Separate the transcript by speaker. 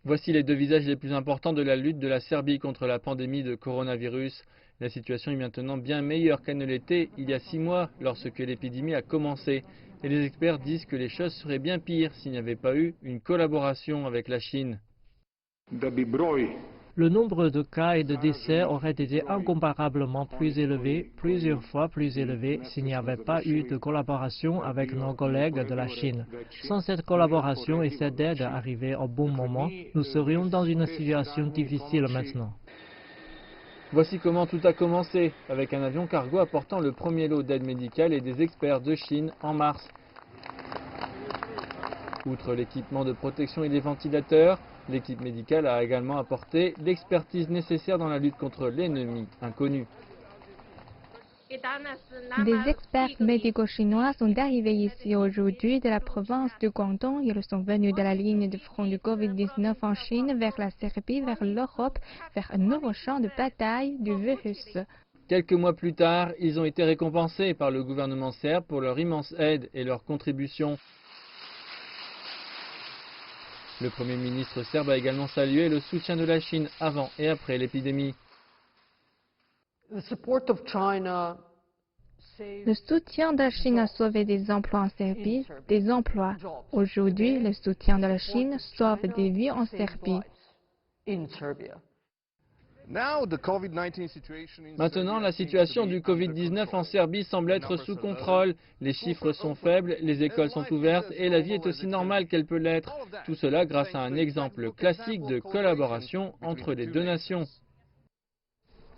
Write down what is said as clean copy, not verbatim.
Speaker 1: Voici les deux visages les plus importants de la lutte de la Serbie contre la pandémie de coronavirus. La situation est maintenant bien meilleure qu'elle ne l'était il y a 6 mois lorsque l'épidémie a commencé. Et les experts disent que les choses seraient bien pires s'il n'y avait pas eu une collaboration avec la Chine.
Speaker 2: Le nombre de cas et de décès aurait été incomparablement plus élevé, plusieurs fois plus élevé, s'il n'y avait pas eu de collaboration avec nos collègues de la Chine. Sans cette collaboration et cette aide arrivée au bon moment, nous serions dans une situation difficile maintenant.
Speaker 1: Voici comment tout a commencé, avec un avion cargo apportant le premier lot d'aide médicale et des experts de Chine en mars. Outre l'équipement de protection et les ventilateurs, l'équipe médicale a également apporté l'expertise nécessaire dans la lutte contre l'ennemi inconnu.
Speaker 3: Des experts médicaux chinois sont arrivés ici aujourd'hui de la province du Guangdong. Ils sont venus de la ligne de front du Covid-19 en Chine vers la Serbie, vers l'Europe, vers un nouveau champ de bataille du virus.
Speaker 1: Quelques mois plus tard, ils ont été récompensés par le gouvernement serbe pour leur immense aide et leur contribution. Le Premier ministre serbe a également salué le soutien de la Chine avant et après l'épidémie.
Speaker 3: Le soutien de la Chine a sauvé des emplois en Serbie, des emplois. Aujourd'hui, le soutien de la Chine sauve des vies en Serbie.
Speaker 1: Maintenant, la situation du Covid-19 en Serbie semble être sous contrôle. Les chiffres sont faibles, les écoles sont ouvertes et la vie est aussi normale qu'elle peut l'être. Tout cela grâce à un exemple classique de collaboration entre les deux nations.